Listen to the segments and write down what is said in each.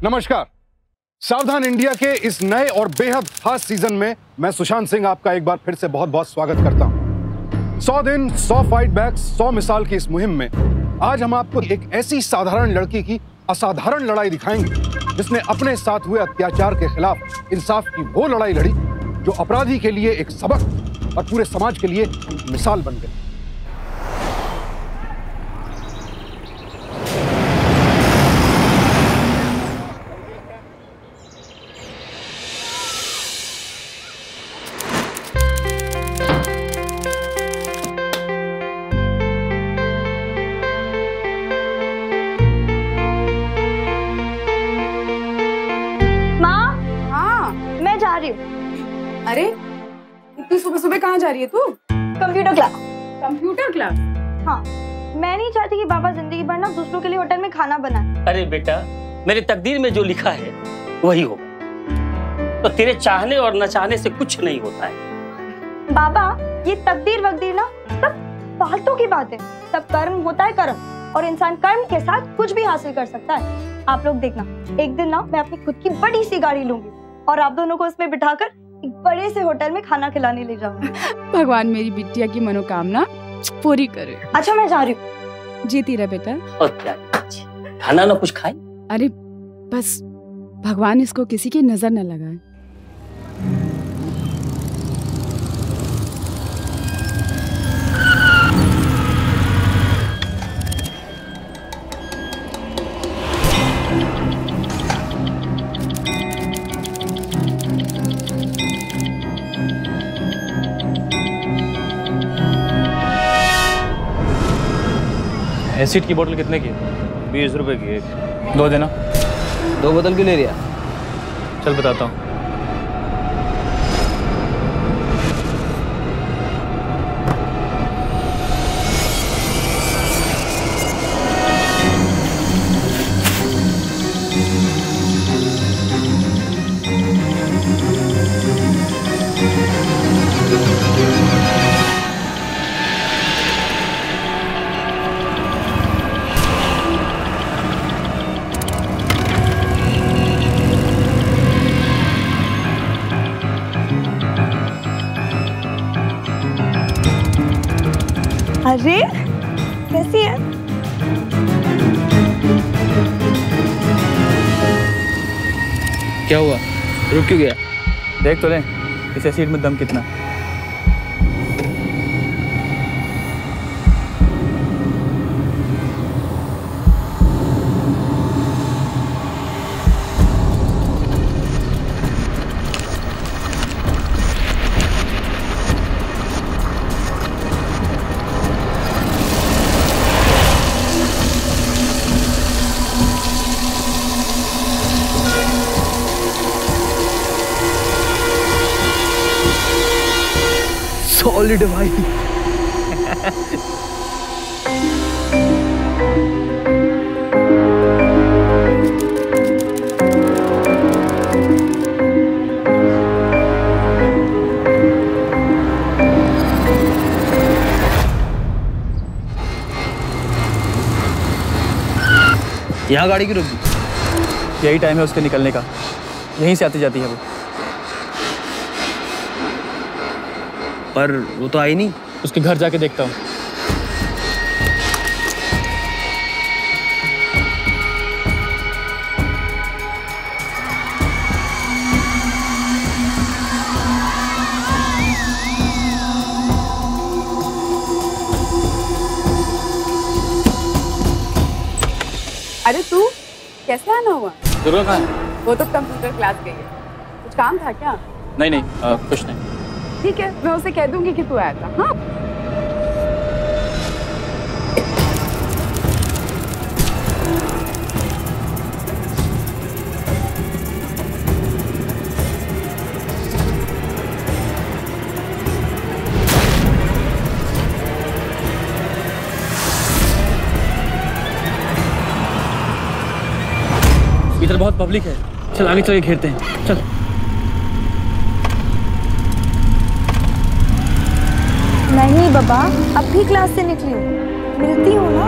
नमस्कार। सावधान इंडिया के इस नए और बेहद खास सीजन में मैं सुशांत सिंह आपका एक बार फिर से बहुत बहुत स्वागत करता हूं। 100 दिन 100 फाइट बैक 100 मिसाल की इस मुहिम में आज हम आपको एक ऐसी साधारण लड़की की असाधारण लड़ाई दिखाएंगे जिसने अपने साथ हुए अत्याचार के खिलाफ इंसाफ की वो लड़ाई लड़ी जो अपराधी के लिए एक सबक और पूरे समाज के लिए मिसाल बन गई। अरे इतनी सुबह सुबह कहाँ जा रही है तू? Computer class. Computer class? हाँ, मैं नहीं चाहती कि पापा जिंदगी भर ना दूसरों के लिए होटल में खाना बनाए। अरे बेटा, मेरे तकदीर में जो लिखा है वही होगा। तो तेरे चाहने और न चाहने से कुछ नहीं होता है। बाबा, ये तकदीर वकदीर ना सब फालतू की बात है। सब कर्म होता है कर्म, और इंसान कर्म के साथ कुछ भी हासिल कर सकता है। आप लोग देखना, एक दिन ना मैं अपनी खुद की बड़ी सी गाड़ी लूंगी और आप दोनों को उसमें बिठाकर एक बड़े से होटल में खाना खिलाने ले जाऊंगी। भगवान मेरी बिटिया की मनोकामना पूरी करे। अच्छा, मैं जा रही हूँ। जीती रह बेटा। और क्या खाना ना कुछ खाए? अरे बस भगवान इसको किसी की नजर न लगाए। एसिड की बोतल कितने की? 20 रुपए की एक। 2 देना। 2 बोतल क्यों ले रहा? चल बताता हूँ। अरे कैसी है? क्या हुआ? रुक क्यों गया? देख तो ले इस एसिड में दम कितना। सॉलिड भाई। यहाँ गाड़ी क्यों रुक दी? यही टाइम है उसके निकलने का। यहीं से आती जाती है वो। पर वो तो आई नहीं। उसके घर जाके देखता हूँ। अरे तू कैसे आना हुआ? दुर्गा कहाँ है? वो तो कंप्यूटर क्लास गई है। कुछ काम था क्या? नहीं, कुछ नहीं। ठीक है, मैं उसे कह दूंगी कि तू आया था। हाँ, इधर बहुत पब्लिक है। चल आगे चल के घेरते हैं। चल। नहीं बाबा, अब भी क्लास से निकली हूँ, मिलती हूँ ना।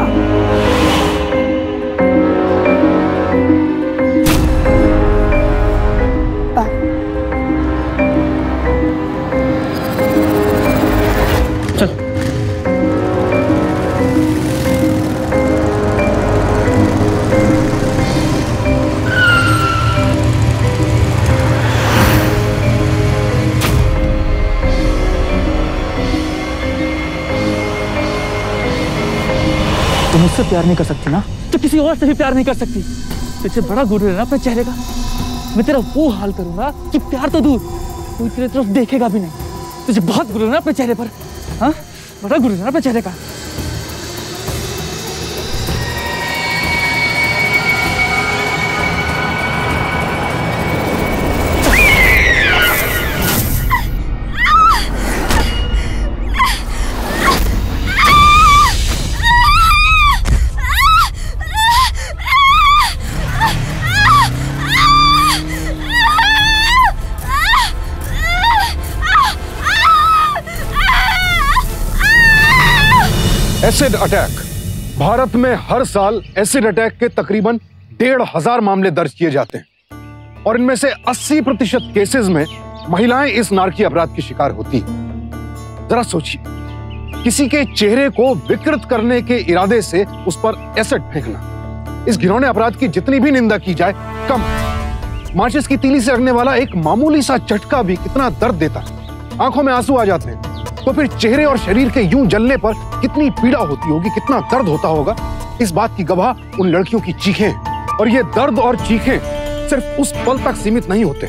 तुम मुझसे प्यार नहीं कर सकती ना, तो किसी और से भी प्यार नहीं कर सकती। तुझे बड़ा गुरूर है ना अपने चेहरे का। मैं तेरा वो हाल करूंगा कि प्यार तो दूर, कोई तेरे तरफ देखेगा भी नहीं। तुझे बहुत गुरूर है ना अपने चेहरे पर। हाँ, बड़ा गुरूर है ना अपने चेहरे का। Acid attack. भारत में हर साल एसिड अटैक के तकरीबन 1,500 मामले दर्ज किए जाते हैं और इनमें से 80% केसेस में महिलाएं इस नारकीय अपराध की शिकार होती हैं। जरा सोचिए, किसी के चेहरे को विकृत करने के इरादे से उस पर एसिड फेंकना। इस घिनौने अपराध की जितनी भी निंदा की जाए कम। माचिस की तीली से लगने वाला एक मामूली सा झटका भी कितना दर्द देता है, आंखों में आंसू आ जाते हैं। तो फिर चेहरे और शरीर के यूं जलने पर कितनी पीड़ा होती होगी, कितना दर्द होता होगा, इस बात की गवाह उन लड़कियों की चीखें। और ये दर्द और चीखें सिर्फ उस पल तक सीमित नहीं होते,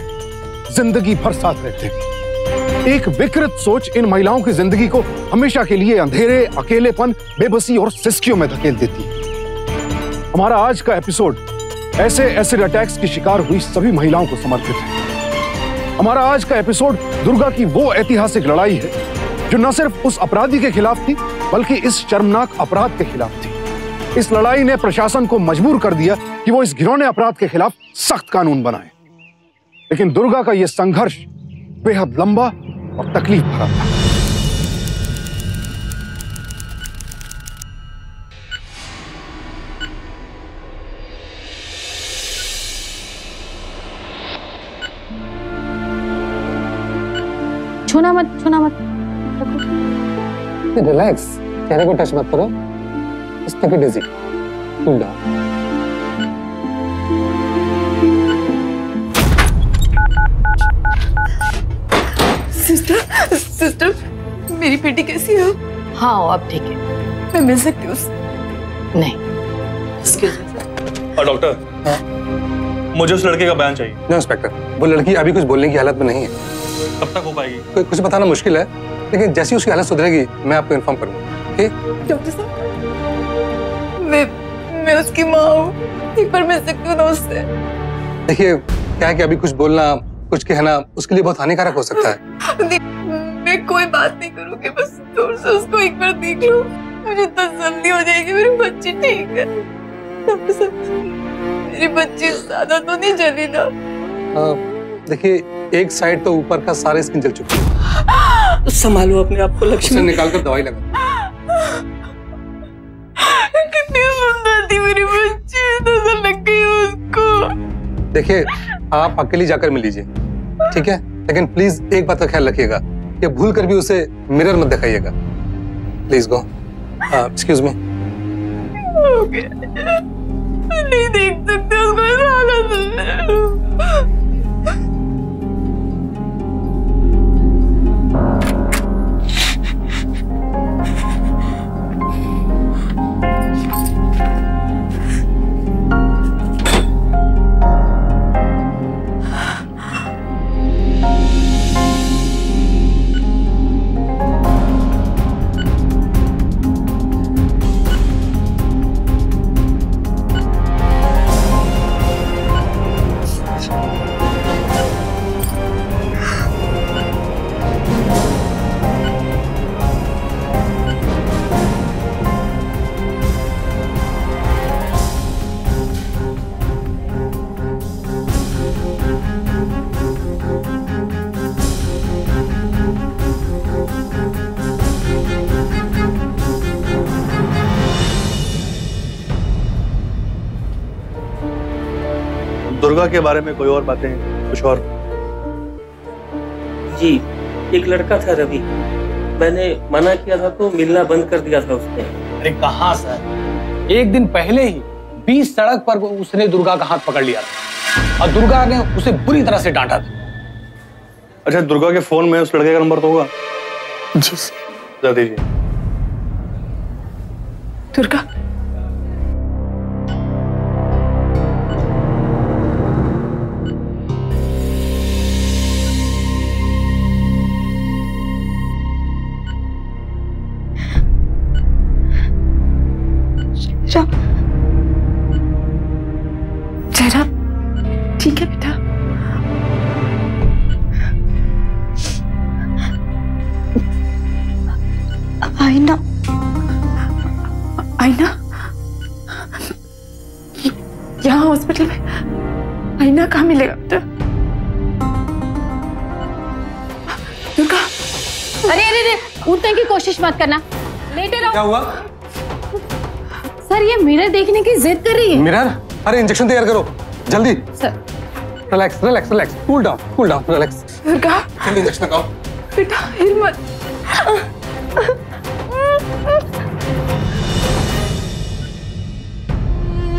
जिंदगी भर साथ रहते हैं। एक विकृत सोच इन महिलाओं की जिंदगी को हमेशा के लिए अंधेरे, अकेलेपन, बेबसी और सिसकियों में धकेल देती है। हमारा आज का एपिसोड ऐसे एसिड अटैक्स की शिकार हुई सभी महिलाओं को समर्पित है। हमारा आज का एपिसोड दुर्गा की वो ऐतिहासिक लड़ाई है जो न सिर्फ उस अपराधी के खिलाफ थी, बल्कि इस शर्मनाक अपराध के खिलाफ थी। इस लड़ाई ने प्रशासन को मजबूर कर दिया कि वो इस घिनौने अपराध के खिलाफ सख्त कानून बनाए। लेकिन दुर्गा का यह संघर्ष बेहद लंबा और तकलीफ भरा था। छूना मत, छूना मत। रिलैक्स, चेहरे को टच मत करो। Just take it easy. Cool down. Sister, मेरी बेटी कैसी है? हाँ, अब ठीक है। मैं मिल सकती हूँ उससे? नहीं। Excuse me, और डॉक्टर, मुझे उस लड़के का बयान चाहिए। नो इंस्पेक्टर, वो लड़की अभी कुछ बोलने की हालत में नहीं है। कब तक हो पाएगी? कुछ बताना मुश्किल है, लेकिन जैसी उसकी हालत सुधरेगी मैं आपको इन्फॉर्म करूंगा। ठीक? डॉक्टर साहब, मैं उसकी माँ हूँ। एक बार मिल सकती हूँ ना उससे? देखिए, क्या है कि अभी कुछ बोलना, कुछ कहना उसके लिए बहुत हानिकारक हो सकता है। मैं कोई बात नहीं करूँगी, बस दूर से उसको एक बार देख लूँ, मुझे तसल्ली हो जाएगी। मेरी बच्ची ठीक है। डॉक्टर साहब, मेरी बच्ची ज्यादा तो नहीं जली ना? देखिए, एक साइड तो ऊपर का सारा स्किन जल चुकी है। संभालो अपने आप को लक्ष्मी। निकाल कर दवाई लगा। कितनी सुंदर थी मेरी बच्ची, नजर लग गई उसको। देखिए, आप अकेली जाकर मिल लीजिए, ठीक है? लेकिन प्लीज एक बात का ख्याल रखिएगा कि भूल कर भी उसे मिरर मत दिखाइएगा। Please go. Excuse me. नहीं देख सकते उसको इस हालत में। दुर्गा के बारे में कोई और बातें, कुछ और? जी, एक लड़का था रवि, मैंने मना किया था तो मिलना बंद कर दिया था उसने। अरे कहाँ सर, एक दिन पहले ही 20 सड़क पर उसने दुर्गा का हाथ पकड़ लिया था और दुर्गा ने उसे बुरी तरह से डांटा था। अच्छा, दुर्गा के फोन में उस लड़के का नंबर तो होगा? जी सर। दीजिए। दुर्गा, आईना आईना यहाँ हॉस्पिटल में आईना कहाँ मिलेगा बेटा? दुर्गा, अरे अरे अरे, उठने की कोशिश मत करना, लेटे रहो। क्या हुआ? सर ये मिरर देखने की जिद कर रही है। मिरर? अरे इंजेक्शन तैयार करो जल्दी। Sir relax relax relax, cool down relax. Durga जल्दी इंजेक्शन लगाओ बेटा, हिम्मत।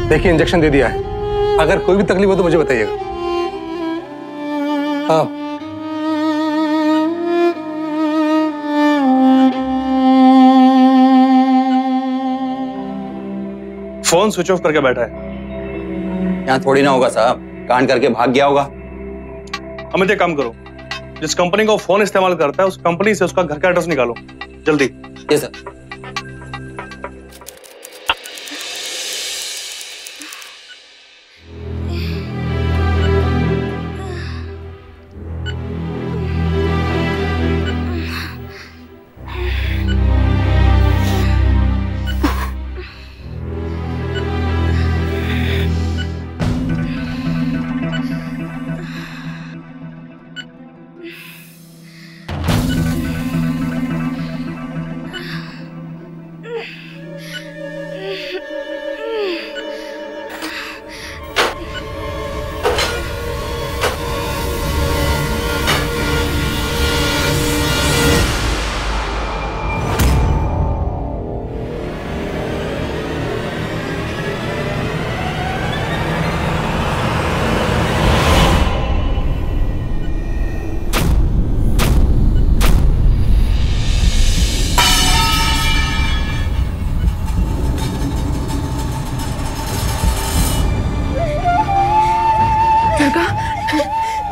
देखिए इंजेक्शन दे दिया है, अगर कोई भी तकलीफ हो तो मुझे बताइएगा। हाँ फोन स्विच ऑफ करके बैठा है। यहाँ थोड़ी ना होगा साहब, कांड करके भाग गया होगा। अमित एक काम करो, जिस कंपनी का वो फोन इस्तेमाल करता है उस कंपनी से उसका घर का एड्रेस निकालो जल्दी। ये सर।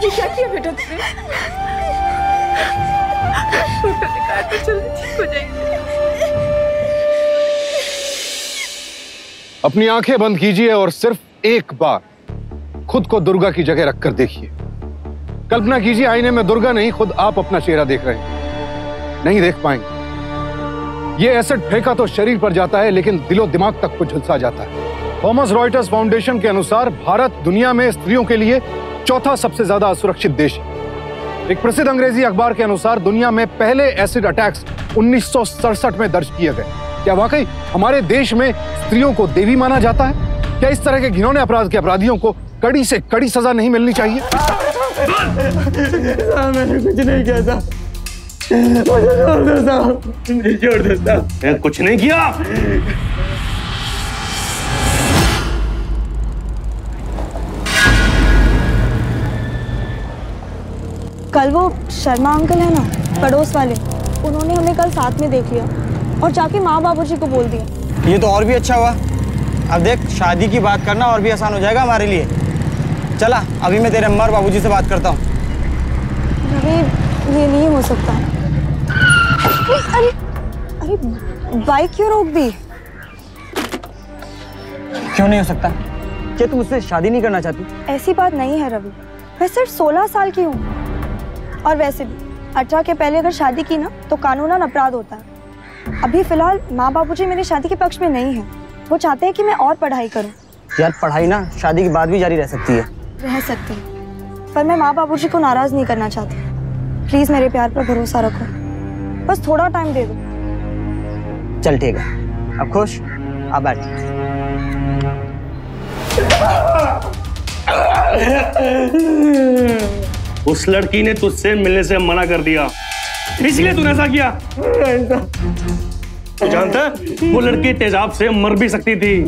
ये क्या किया बेटा तुमने? डॉक्टर ने कहा था जल्दी ठीक हो जाएगी। अपनी आंखें बंद कीजिए और सिर्फ एक बार खुद को दुर्गा की जगह रखकर देखिए। कल्पना कीजिए आईने में दुर्गा नहीं, खुद आप अपना चेहरा देख रहे हैं। नहीं देख पाएंगे। ये एसिड फेंका तो शरीर पर जाता है लेकिन दिलो दिमाग तक को झुलसा जाता है। थॉमस रॉयटर्स फाउंडेशन के अनुसार भारत दुनिया में स्त्रियों के लिए चौथा सबसे ज्यादा असुरक्षित देश है। एक प्रसिद्ध अंग्रेजी अखबार के अनुसार दुनिया में पहले एसिड अटैक्स 1967 में दर्ज किए गए। क्या वाकई हमारे देश में स्त्रियों को देवी माना जाता है? क्या इस तरह के घिनौने अपराध के अपराधियों को कड़ी से कड़ी सजा नहीं मिलनी चाहिए? मैंने कुछ नहीं किया था, मुझे छोड़ दो साहब, छोड़ दो साहब, मैं कुछ नहीं किया। कल वो शर्मा अंकल है ना, पड़ोस वाले, उन्होंने हमें कल साथ में देख लिया और जाके माँ बाबूजी को बोल दिया। ये तो और भी अच्छा हुआ। अब देख, शादी की बात करना और भी आसान हो जाएगा हमारे लिए। चला, अभी मैं तेरे अम्मा और बाबूजी से बात करता हूँ। रवि, ये नहीं हो सकता। अरे अरे बाइक क्यों रोक दी? क्यों नहीं हो सकता? क्या तुम मुझसे शादी नहीं करना चाहती? ऐसी बात नहीं है रवि, मैं सिर्फ 16 साल की हूँ। और वैसे भी 18 के पहले अगर शादी की ना तो कानूनन अपराध होता है। अभी फिलहाल माँ बाबूजी मेरी शादी के पक्ष में नहीं है। वो चाहते हैं कि मैं और पढ़ाई करूँ। यार पढ़ाई ना शादी के बाद भी जारी रह सकती है। रह सकती है, पर मैं माँ बाबूजी को नाराज नहीं करना चाहती। प्लीज मेरे प्यार पर भरोसा रखो, बस थोड़ा टाइम दे दो। चल ठीक है, अब खुश? अब बैठ। उस लड़की ने तुझसे मिलने से मना कर दिया, इसलिए तूने ऐसा किया। तू जानता है वो लड़की तेजाब से मर भी सकती थी।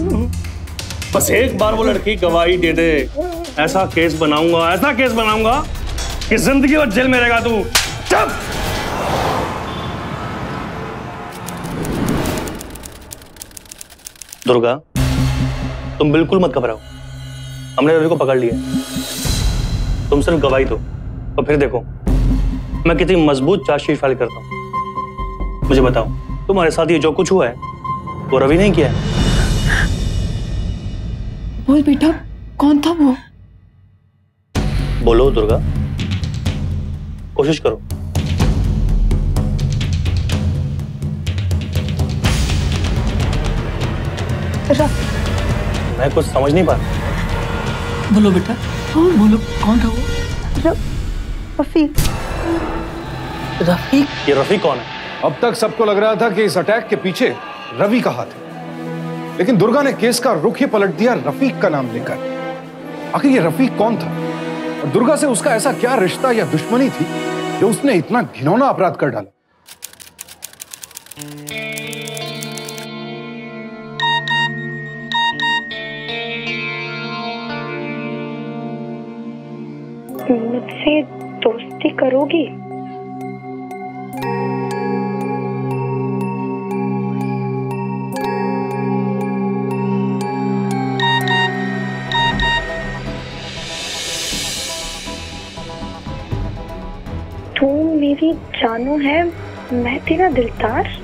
बस एक बार वो लड़की गवाही दे दे, ऐसा केस बनाऊंगा कि जिंदगी भर जेल में रहेगा तू। चुप! दुर्गा, तुम बिल्कुल मत घबराओ, हमने रवि को पकड़ लिया। तुम सिर्फ गवाही दो और फिर देखो मैं कितनी मजबूत चार्जशीट फाइल करता हूं। मुझे बताओ, तुम्हारे साथ ये जो कुछ हुआ है वो रवि नहीं किया है? बोल बेटा, कौन था वो? बोलो दुर्गा, कोशिश करो। मैं कुछ समझ नहीं पा रहा। बोलो बेटा, बोलो कौन था वो? रफीक। रफीक? ये रफीक कौन है? अब तक सबको लग रहा था कि इस अटैक के पीछे रवि का हाथ है, लेकिन दुर्गा ने केस का रुख ही पलट दिया रफीक का नाम लेकर। आखिर ये रफीक कौन था और दुर्गा से उसका ऐसा क्या रिश्ता या दुश्मनी थी जो उसने इतना घिनौना अपराध कर डाला? मुझसे दोस्ती करोगी? तू मेरी जानू है, मैं तेरा दिलदार।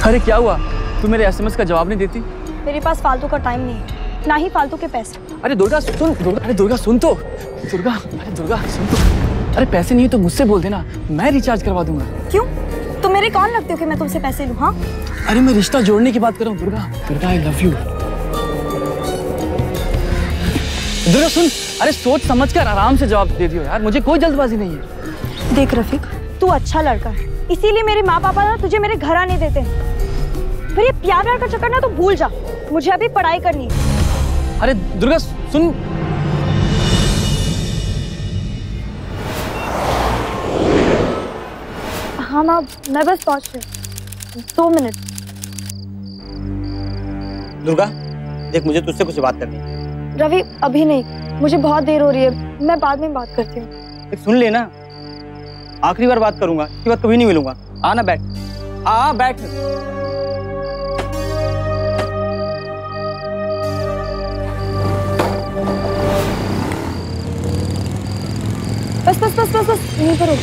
अरे क्या हुआ? तू मेरे एसएमएस का जवाब नहीं देती? मेरे पास फालतू का टाइम नहीं है, ना ही फालतू के पैसे। अरे दुर्गा सुन, अरे दुर्गा सुन तो, अरे दुर्गा सुन तो। अरे पैसे नहीं है तो मुझसे बोल देना, मैं रिचार्ज करवा दूंगा। क्यों? तुम मेरे कौन लगते हो कि मैं तुमसे पैसे लूं? हाँ? अरे मैं रिश्ता जोड़ने की बात कर रहा हूँ Durga. Durga I love you. Durga सुन, अरे सोच समझ कर आराम से जवाब दे दियो यार, मुझे कोई जल्दबाजी नहीं है। देख रफीक, तू अच्छा लड़का है, इसीलिए मेरे माँ पापा ना तुझे मेरे घर आने देते हैं। फिर ये प्यार का चक्कर ना तो भूल जा, मुझे अभी पढ़ाई करनी है। अरे दुर्गा सुन, हाँ माँ, मैं बस पहुंच रही, 2 मिनट। दुर्गा देख, मुझे तुझसे कुछ बात करनी है। रवि अभी नहीं, मुझे बहुत देर हो रही है, मैं बाद में बात करती हूँ। सुन लेना, आखिरी बार बात करूंगा, इसके बाद कभी नहीं मिलूंगा। आना, बैठ। बैठ। बस बस बस बस बस यहीं पर रुक।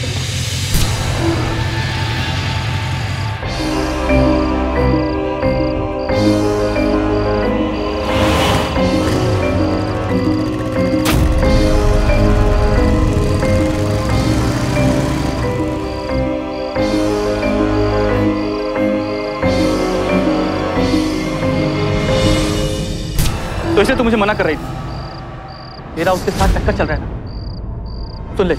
तो इसे तू मुझे मना कर रही थी, मेरा उसके साथ चक्कर चल रहा है ना? सुन ले,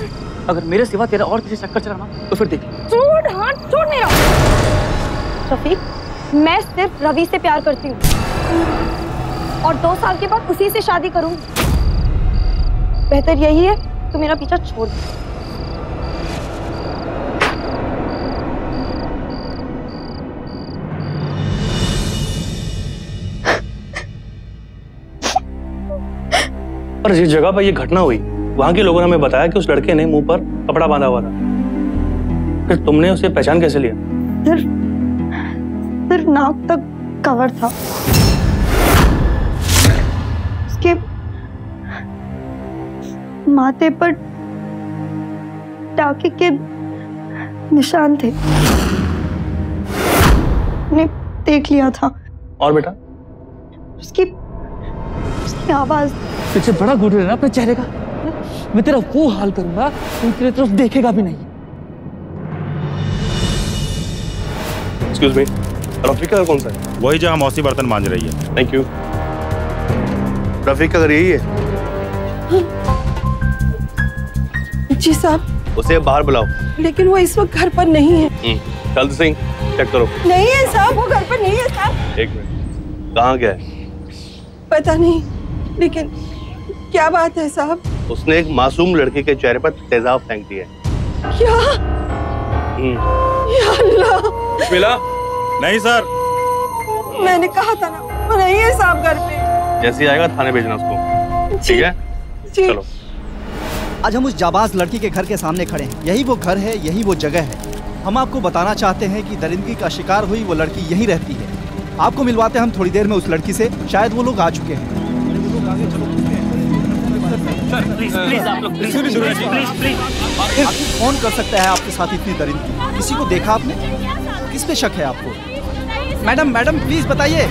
अगर मेरे सिवा तेरा और किसी चक्कर चला ना तो फिर देख। छोड़, हाथ छोड़ मेरा। रफीक, मैं सिर्फ रवि से प्यार करती हूँ और 2 साल के बाद उसी से शादी करूंगी। बेहतर यही है तू मेरा पीछा छोड़ दे। और जिस जगह पर ये घटना हुई वहां के लोगों ने हमें बताया कि उस लड़के ने मुंह पर कपड़ा बांधा हुआ था। फिर तुमने उसे पहचान कैसे लिया? सिर्फ नाक तक कवर था, उसके माथे पर टाके के निशान थे, ने देख लिया था। और बेटा? उसकी आवाज। तुझे बड़ा गुरूर है ना अपने चेहरे का, मैं तेरा वो हाल करूंगा तू तेरी तरफ देखेगा भी नहीं। एक्सक्यूज मी, रफीक का घर कौन सा है? वही जहाँ मौसी बर्तन मांज रही है। Thank you. रफीक का घर यही है? जी साहब। उसे बाहर बुलाओ। लेकिन वो इस वक्त घर पर नहीं है। चलते सिंह, चेक करो। नहीं है साहब, वो घर पर नहीं है साहब। एक मिनट, कहाँ गया है? पता नहीं, लेकिन क्या बात है साहब? उसने एक मासूम लड़के के चेहरे पर तेजाब फेंक दिया है। क्या? या अल्लाह। मिला? नहीं सर। मैंने कहा था ना, वो नहीं है साहब घर पे। जैसे आएगा थाने भेजना उसको, ठीक है? चलो। आज हम उस जाबाज लड़की के घर के सामने खड़े हैं। यही वो घर है, यही वो जगह है। हम आपको बताना चाहते हैं कि दरिंदगी का शिकार हुई वो लड़की यहीं रहती है। आपको मिलवाते हैं हम थोड़ी देर में उस लड़की से, शायद वो लोग आ चुके हैं। प्लीज आप लोग प्लीज आखिर कौन कर सकता है आपके साथ इतनी दरिंदगी? किसी को देखा आपने? किस पे शक है आपको? मैडम मैडम प्लीज बताइए,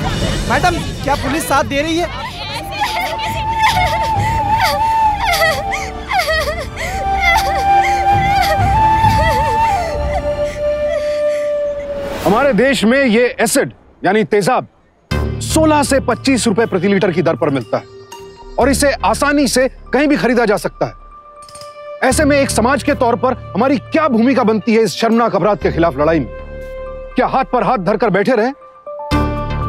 मैडम क्या पुलिस साथ दे रही है? हमारे देश में ये एसिड यानी तेजाब 16 से 25 रुपए प्रति लीटर की दर पर मिलता है और इसे आसानी से कहीं भी खरीदा जा सकता है। ऐसे में एक समाज के तौर पर हमारी क्या भूमिका बनती है इस शर्मनाक अपराध के खिलाफ लड़ाई में? क्या हाथ पर हाथ धरकर बैठे रहे?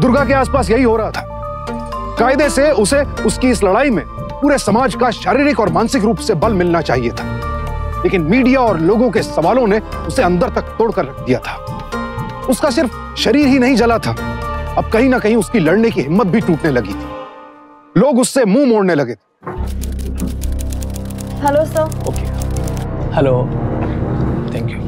दुर्गा के आसपास यही हो रहा था। कायदे से उसे उसकी इस लड़ाई में पूरे समाज का शारीरिक और मानसिक रूप से बल मिलना चाहिए था, लेकिन मीडिया और लोगों के सवालों ने उसे अंदर तक तोड़कर रख दिया था। उसका सिर्फ शरीर ही नहीं जला था, अब कहीं ना कहीं उसकी लड़ने की हिम्मत भी टूटने लगी थी। लोग उससे मुंह मोड़ने लगे थे। Hello sir. Okay, hello, thank you.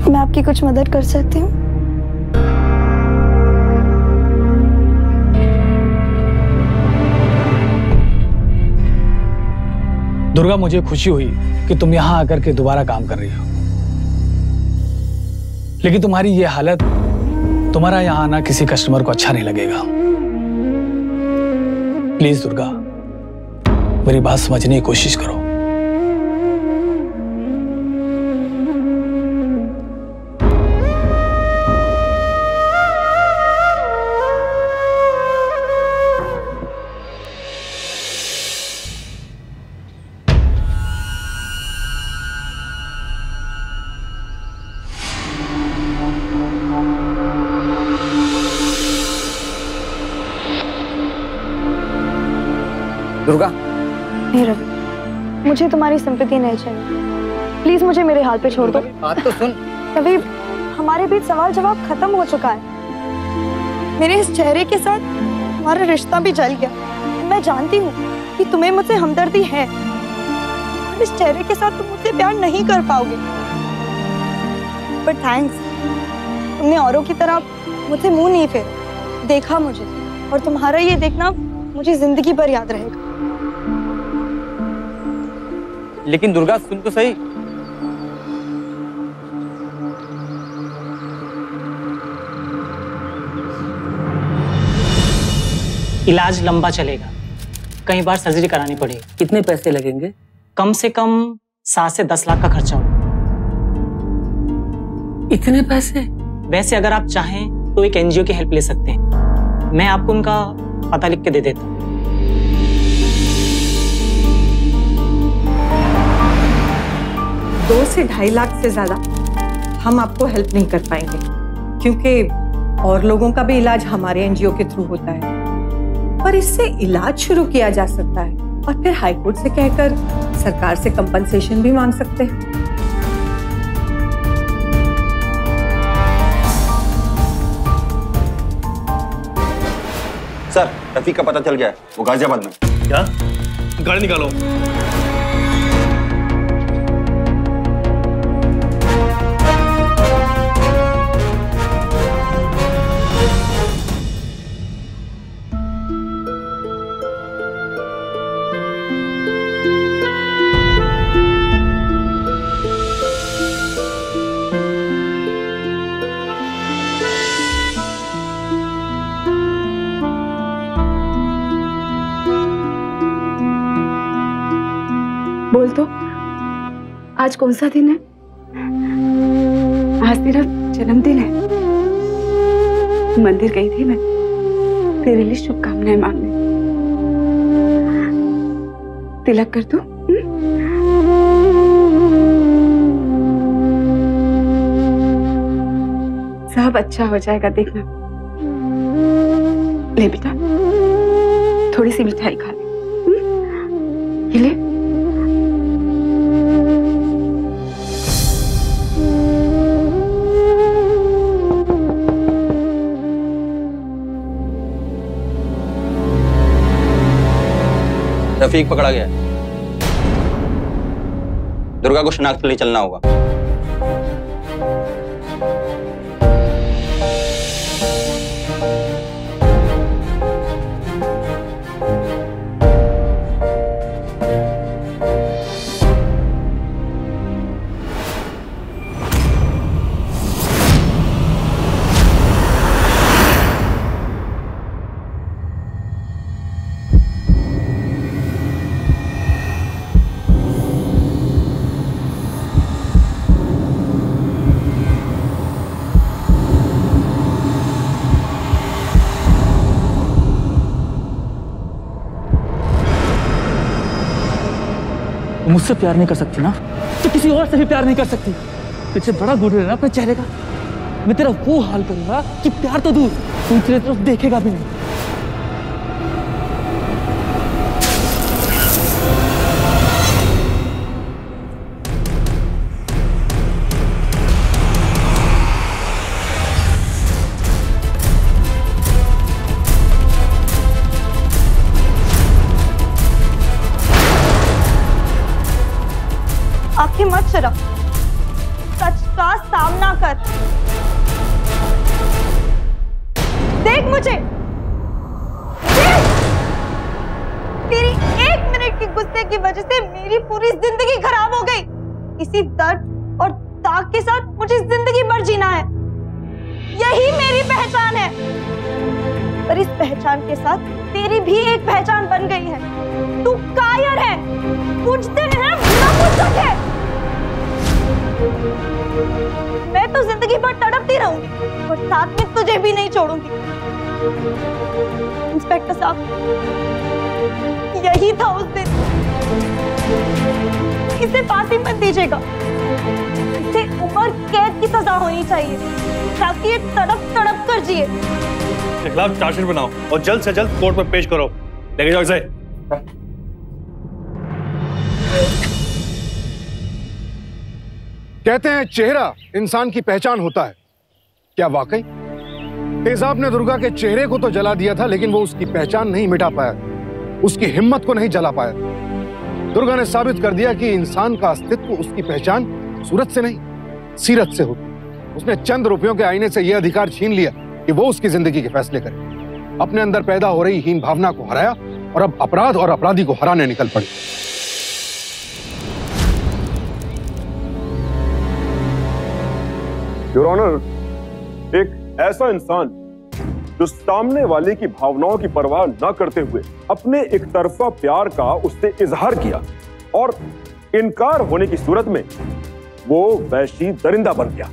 मैं आपकी कुछ मदद कर सकती हूँ? दुर्गा, मुझे खुशी हुई कि तुम यहां आकर के दोबारा काम कर रही हो, लेकिन तुम्हारी ये हालत, तुम्हारा यहां आना किसी कस्टमर को अच्छा नहीं लगेगा। प्लीज दुर्गा, मेरी बात समझने की कोशिश करो। दुर्गा, नहीं रवि, मुझे तुम्हारी सिंपैथी नहीं चाहिए। प्लीज मुझे मेरे हाल पे छोड़ दो। बात तो सुन। रवि, हमारे बीच सवाल जवाब खत्म हो चुका है। मेरे इस चेहरे के साथ हमारा रिश्ता भी जल गया। मैं जानती हूँ कि तुम्हें मुझसे हमदर्दी है, इस चेहरे के साथ तुम मुझसे प्यार नहीं कर पाओगे। बट थैंक्स, तुमने औरों की तरह मुझसे मुंह नहीं फेरा, देखा मुझे, और तुम्हारा ये देखना मुझे जिंदगी भर याद रहेगा। लेकिन दुर्गा, सुन तो सही। इलाज लंबा चलेगा, कई बार सर्जरी करानी पड़ेगी। कितने पैसे लगेंगे? कम से कम 7 से 10 लाख का खर्चा होगा। इतने पैसे? वैसे अगर आप चाहें तो एक एनजीओ की हेल्प ले सकते हैं, मैं आपको उनका पता लिख के दे देता हूँ। 2 से 2.5 लाख से ज्यादा हम आपको हेल्प नहीं कर पाएंगे, क्योंकि और लोगों का भी इलाज हमारे एनजीओ के थ्रू होता है। पर इससे इलाज शुरू किया जा सकता है और फिर हाई कोर्ट से कहकर सरकार से कंपनसेशन भी मांग सकते हैं। सर, रफीक का पता चल गया है, वो गाजियाबाद में। क्या? गाड़ी निकालो। बोल तो, आज कौन सा दिन है? आज तेरा जन्मदिन है। मंदिर गई थी मैं तेरे लिए शुभकामनाएं मांगने। तिलक कर दूं? सब अच्छा हो जाएगा, देखना। ले बेटा, थोड़ी सी मिठाई खा ले। ये ले। रफीक पकड़ा गया है। दुर्गा को शनाख्त के लिए चलना होगा। तुम मुझसे प्यार नहीं कर सकती ना, तो किसी और से भी प्यार नहीं कर सकती। तुझे बड़ा गुरूर है ना अपने चेहरे का। मैं तेरा वो हाल करूंगा कि प्यार तो दूर, कोई तेरी तरफ देखेगा भी नहीं। आंखें मत चुरा, सच का सामना कर। देख मुझे, देख। तेरी 1 मिनट की गुस्से की वजह से मेरी पूरी जिंदगी खराब हो गई। इसी दर्द और दाग के साथ मुझे जिंदगी भर जीना है। यही मेरी पहचान है। पर इस पहचान के साथ तेरी भी एक पहचान बन गई है। तू कायर है, कुछ दिन है नामुमकिन है। मैं तो जिंदगी भर तड़पती रहूंगी और साथ में तुझे भी नहीं छोड़ूंगी। इंस्पेक्टर साहब, यही था उस दिन। इसे फांसी मत दीजिएगा, इसे उम्र कैद की सजा होनी चाहिए ताकि ये तड़प तड़प कर जिए। इसके खिलाफ चार्जशीट बनाओ और जल्द से जल्द कोर्ट में पेश करो। लेके जाओ इसे। कहते हैं चेहरा इंसान की पहचान होता है। क्या वाकई? तेजाब ने दुर्गा के चेहरे को तो जला दिया था, लेकिन वो उसकी पहचान नहीं मिटा पाया, उसकी हिम्मत को नहीं जला पाया। दुर्गा ने साबित कर दिया कि इंसान का अस्तित्व, उसकी पहचान सूरत से नहीं, सीरत से होती। उसने चंद रुपयों के आईने से यह अधिकार छीन लिया कि वो उसकी जिंदगी के फैसले करे। अपने अंदर पैदा हो रही हीन भावना को हराया और अब अपराध और अपराधी को हराने निकल पड़े। योर ऑनर, एक ऐसा इंसान जो सामने वाले की भावनाओं की परवाह न करते हुए अपने एक तरफा प्यार का उससे इजहार किया और इनकार होने की सूरत में वो वैशी दरिंदा बन गया।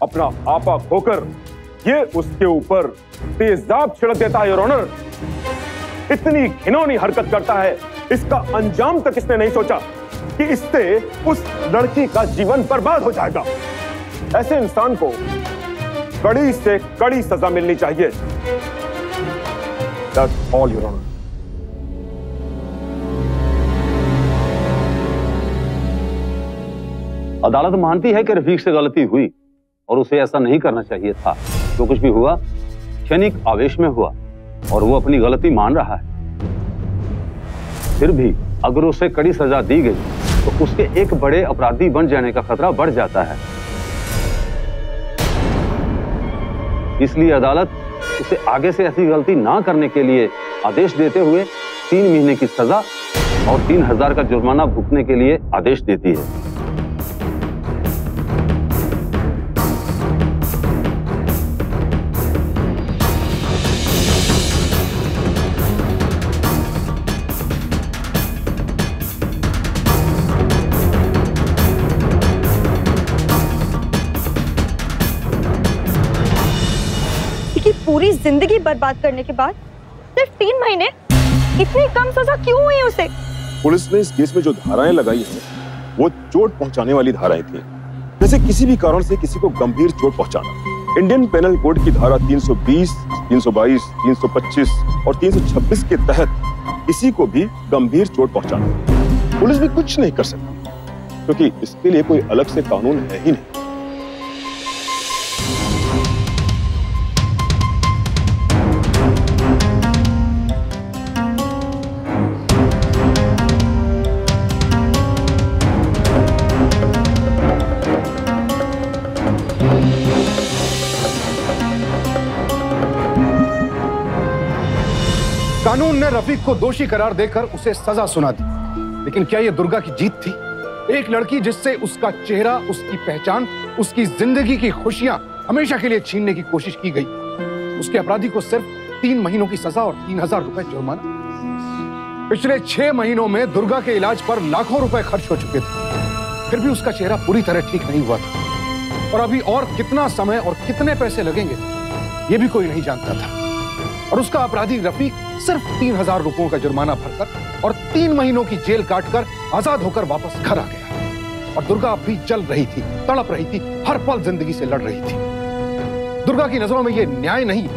अपना आपा खोकर ये उसके ऊपर तेजाब छिड़क देता है। योर ऑनर, इतनी घिनौनी हरकत करता है, इसका अंजाम तक इसने नहीं सोचा कि इससे उस लड़की का जीवन बर्बाद हो जाएगा। ऐसे इंसान को कड़ी से कड़ी सजा मिलनी चाहिए। That's all, Your Honor. अदालत मानती है कि रफीक से गलती हुई और उसे ऐसा नहीं करना चाहिए था। जो कुछ भी हुआ क्षणिक आवेश में हुआ और वो अपनी गलती मान रहा है। फिर भी अगर उसे कड़ी सजा दी गई तो उसके एक बड़े अपराधी बन जाने का खतरा बढ़ जाता है। इसलिए अदालत उसे आगे से ऐसी गलती ना करने के लिए आदेश देते हुए 3 महीने की सजा और 3000 का जुर्माना भुगतने के लिए आदेश देती है। पूरी जिंदगी बर्बाद करने के बाद सिर्फ 3 महीने, इतनी कम सजा क्यों हुई उसे? पुलिस ने इस केस में जो धाराएं लगाई हैं, वो चोट पहुंचाने वाली धाराएं थी। जैसे किसी भी कारण से किसी को गंभीर चोट पहुंचाना। इंडियन पेनल कोड की धारा 320, 322, 325 और 326 के तहत किसी को भी गंभीर चोट पहुंचाना। पुलिस भी कुछ नहीं कर सकती, क्योंकि इसके लिए कोई अलग से कानून है ही नहीं। कानून ने रफीक को दोषी करार देकर उसे सजा सुना दी, लेकिन क्या यह दुर्गा की जीत थी? एक लड़की जिससे उसका चेहरा, उसकी पहचान, उसकी जिंदगी की खुशियां हमेशा के लिए छीनने की कोशिश की गई। उसके अपराधी को सिर्फ 3 महीनों की सजा और 3000 रुपए जुर्माना। पिछले 6 महीनों में दुर्गा के इलाज पर लाखों रुपए खर्च हो चुके थे, फिर भी उसका चेहरा पूरी तरह ठीक नहीं हुआ था। और अभी और कितना समय और कितने पैसे लगेंगे ये भी कोई नहीं जानता था। और उसका अपराधी रफीक सिर्फ 3000 रुपयों का जुर्माना भरकर और 3 महीनों की जेल काटकर आजाद होकर वापस घर आ गया। और दुर्गा अब भी जल रही थी, तड़प रही थी, हर पल जिंदगी से लड़ रही थी। दुर्गा की नजरों में यह न्याय नहीं,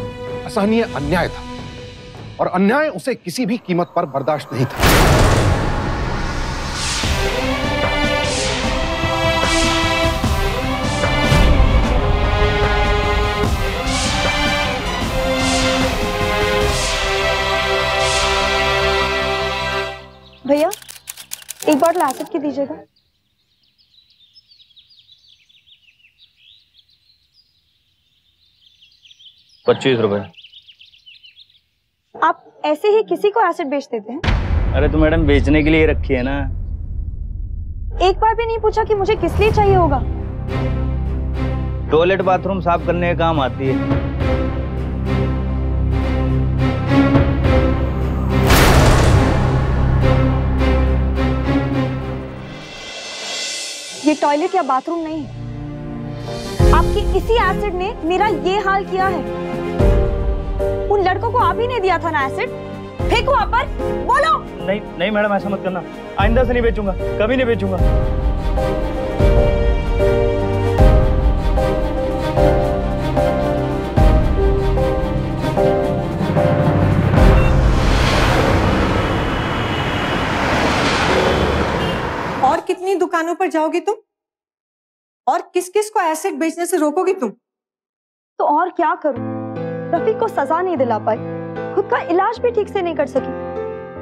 असहनीय अन्याय था, और अन्याय उसे किसी भी कीमत पर बर्दाश्त नहीं था। भैया एक बार एसिड की दीजिएगा। ₹25। आप ऐसे ही किसी को एसिड बेच देते हैं? अरे तो मैडम बेचने के लिए रखी है ना। एक बार भी नहीं पूछा कि मुझे किस लिए चाहिए होगा? टॉयलेट बाथरूम साफ करने का काम आती है। ये टॉयलेट या बाथरूम नहीं है। आपके इसी एसिड ने मेरा ये हाल किया है। उन लड़कों को आप ही ने दिया था ना एसिड? फेंको आप पर, बोलो। नहीं नहीं मैडम, ऐसा मत करना। आइंदा से नहीं बेचूंगा, कभी नहीं बेचूंगा। और कितनी दुकानों पर जाओगी तुम? और किस किस को एसिड बेचने से रोकोगी तुम? तो और क्या करूं? रफीक को सजा नहीं दिला पाई, खुद का इलाज भी ठीक से नहीं कर सकी।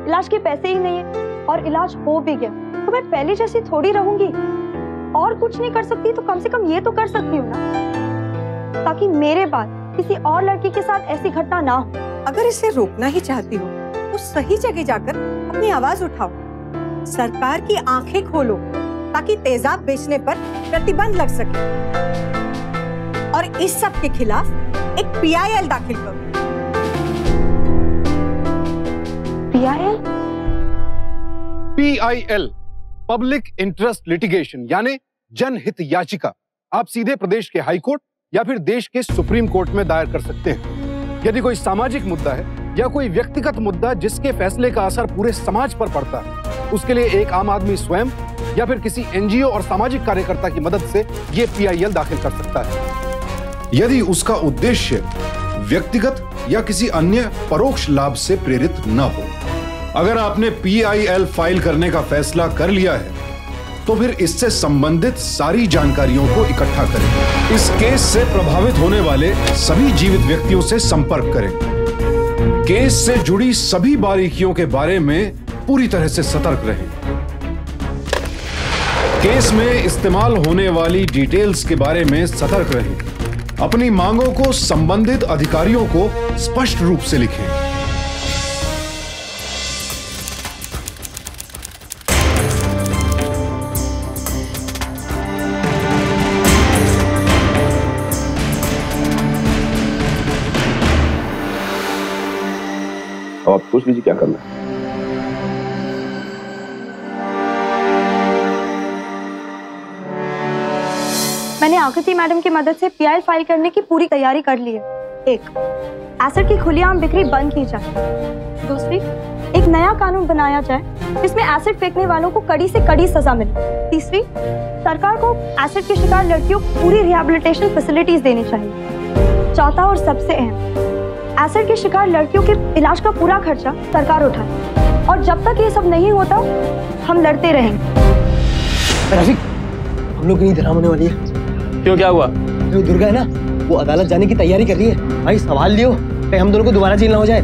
इलाज के पैसे ही नहीं है, और इलाज हो भी गया तो मैं पहले जैसी थोड़ी रहूंगी। और कुछ नहीं कर सकती तो कम से कम ये तो कर सकती हूँ ना, ताकि मेरे बाद किसी और लड़की के साथ ऐसी घटना ना हो। अगर इसे रोकना ही चाहती हो तो सही जगह जाकर अपनी आवाज उठाओ, सरकार की आंखें खोलो, ताकि तेजाब बेचने पर प्रतिबंध लग सके। और इस सब के खिलाफ एक PIL दाखिल करो। PIL पब्लिक इंटरेस्ट लिटिगेशन, यानी जनहित याचिका। आप सीधे प्रदेश के हाई कोर्ट या फिर देश के सुप्रीम कोर्ट में दायर कर सकते हैं। यदि कोई सामाजिक मुद्दा है या कोई व्यक्तिगत मुद्दा जिसके फैसले का असर पूरे समाज पर पड़ता है, उसके लिए एक आम आदमी स्वयं या फिर किसी NGO और सामाजिक कार्यकर्ता की मदद से ये PIL दाखिल कर सकता है, यदि उसका उद्देश्य व्यक्तिगत या किसी अन्य परोक्ष लाभ से प्रेरित न हो। अगर आपने PIL फाइल करने का फैसला कर लिया है तो फिर इससे संबंधित सारी जानकारियों को इकट्ठा करें। इस केस से प्रभावित होने वाले सभी जीवित व्यक्तियों से संपर्क करें। केस से जुड़ी सभी बारीकियों के बारे में पूरी तरह से सतर्क रहें। केस में इस्तेमाल होने वाली डिटेल्स के बारे में सतर्क रहें। अपनी मांगों को संबंधित अधिकारियों को स्पष्ट रूप से लिखें। आप सोच लीजिए क्या करना है। मैंने आकृति मैडम की मदद से PIL फाइल करने की पूरी तैयारी कर ली है। 1, एसिड की खुलेआम बिक्री बंद की जाए। 2, एक नया कानून बनाया जाए जिसमें एसिड फेंकने वालों को कड़ी से कड़ी सजा मिले। 3, सरकार को एसिड के शिकार लड़कियों को पूरी रिहैबिलिटेशन फैसिलिटीज देनी चाहिए। 4 और सबसे अहम, एसिड के शिकार लड़कियों के इलाज का पूरा खर्चा सरकार उठाए। और जब तक ये सब नहीं होता हम लड़ते रहेंगे। रफीक, हम लोग की नींद हराम होने वाली है। क्यों, क्या हुआ? जो दुर्गा है ना, वो अदालत जाने की तैयारी कर रही है। भाई संभाल लियो, कहीं हम दोनों को दोबारा जेल ना हो जाए।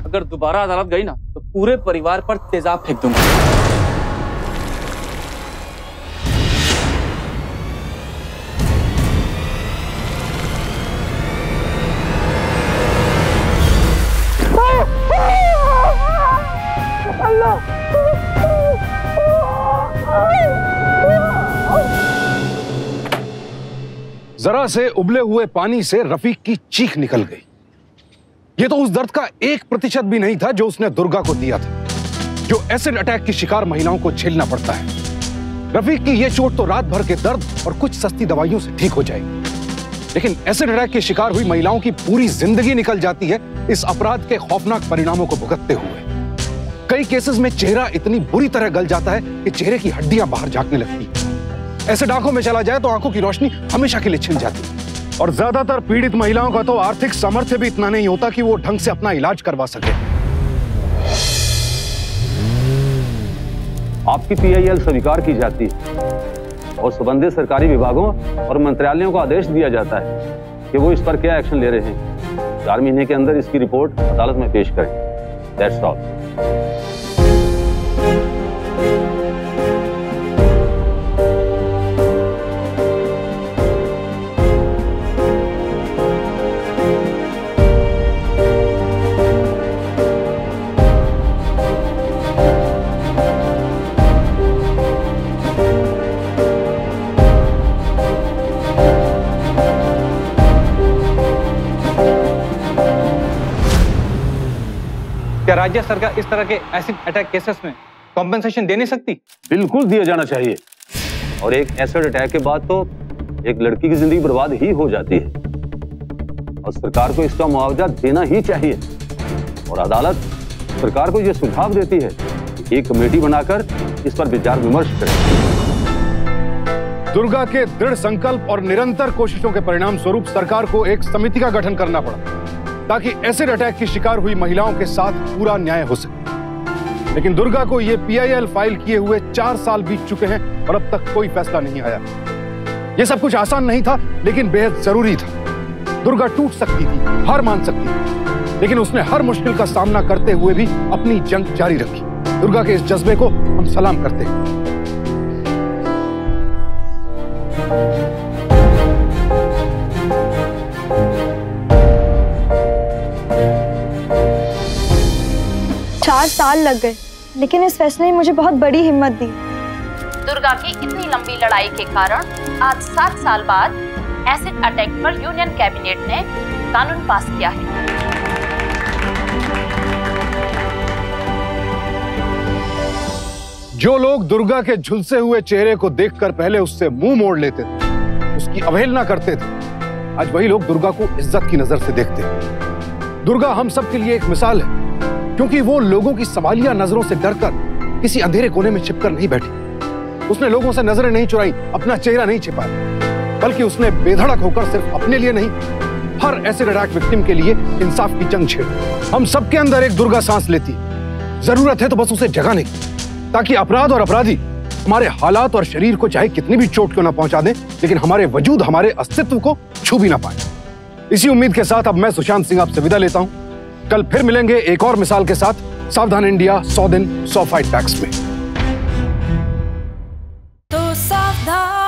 अगर दोबारा अदालत गई ना तो पूरे परिवार पर तेजाब फेंक दूंगा। जरा से उबले हुए पानी से रफीक की चीख निकल गई। यह तो उस दर्द का 1% भी नहीं था जो उसने दुर्गा को दिया था, जो एसिड अटैक की शिकार महिलाओं को झेलना पड़ता है। रफीक की ये चोट तो रात भर के दर्द और कुछ सस्ती दवाइयों से ठीक हो जाएगी, लेकिन एसिड अटैक के शिकार हुई महिलाओं की पूरी जिंदगी निकल जाती है इस अपराध के खौफनाक परिणामों को भुगतते हुए। कई केसेस में चेहरा इतनी बुरी तरह गल जाता है कि चेहरे की हड्डियां बाहर झांकने लगती हैं। एसिड आंखों में चला जाए तो आंखों की रोशनी हमेशा के लिए छिन जाती है। और ज्यादातर पीड़ित महिलाओं का तो आर्थिक सामर्थ्य भी इतना नहीं होता कि वो ढंग से अपना इलाज करवा सके। आपकी PIL स्वीकार की जाती है और संबंधित सरकारी विभागों और मंत्रालयों को आदेश दिया जाता है कि वो इस पर क्या एक्शन ले रहे हैं। 4 महीने के अंदर इसकी रिपोर्ट अदालत में पेश करें। That's all. क्या राज्य सरकार इस तरह के एसिड अटैक केसेस में कॉम्पेंसेशन दे नहीं सकती? बिल्कुल दिया जाना चाहिए। और एक एसिड अटैक के बाद तो एक लड़की की जिंदगी बर्बाद ही हो जाती है और सरकार को इसका मुआवजा देना ही चाहिए। और अदालत सरकार को यह सुझाव देती है कि एक कमेटी बनाकर इस पर विचार विमर्श करे। दुर्गा के दृढ़ संकल्प और निरंतर कोशिशों के परिणाम स्वरूप सरकार को एक समिति का गठन करना पड़ा ताकि एसिड अटैक की शिकार हुई महिलाओं के साथ पूरा न्याय हो सके। लेकिन दुर्गा को यह PIL फाइल किए हुए 4 साल बीत चुके हैं और अब तक कोई फैसला नहीं आया। यह सब कुछ आसान नहीं था, लेकिन बेहद जरूरी था। दुर्गा टूट सकती थी, हार मान सकती थी, लेकिन उसने हर मुश्किल का सामना करते हुए भी अपनी जंग जारी रखी। दुर्गा के इस जज्बे को हम सलाम करते हैं। चार साल लग गए, लेकिन इस फैसले ने मुझे बहुत बड़ी हिम्मत दी। दुर्गा की इतनी लंबी लड़ाई के कारण आज 7 साल बाद एसिड अटैक पर यूनियन कैबिनेट ने कानून पास किया है। जो लोग दुर्गा के झुलसे हुए चेहरे को देखकर पहले उससे मुंह मोड़ लेते थे, उसकी अवहेलना करते थे, आज वही लोग दुर्गा को इज्जत की नजर से देखते हैं। दुर्गा हम सब के लिए एक मिसाल है, क्योंकि वो लोगों की सवालिया नजरों से डरकर किसी अंधेरे कोने में छिपकर नहीं बैठी। उसने लोगों से नजरें नहीं चुराई, अपना चेहरा नहीं छिपाया, बल्कि उसने बेधड़क होकर सिर्फ अपने लिए नहीं, हर एसिड अटैक विक्टिम के लिए इंसाफ की जंग छेड़ी। हम सबके अंदर एक दुर्गा सांस लेती है। जरूरत है तो बस उसे जगाने की, ताकि अपराध और अपराधी हमारे हालात और शरीर को चाहे कितनी भी चोट क्यों ना पहुंचा दें, लेकिन हमारे वजूद, हमारे अस्तित्व को छू भी ना पाए। इसी उम्मीद के साथ अब मैं सुशांत सिंह आपसे विदा लेता हूं। कल फिर मिलेंगे एक और मिसाल के साथ। सावधान इंडिया 100 दिन 100 फाइट बैक्स में। तो सावधान।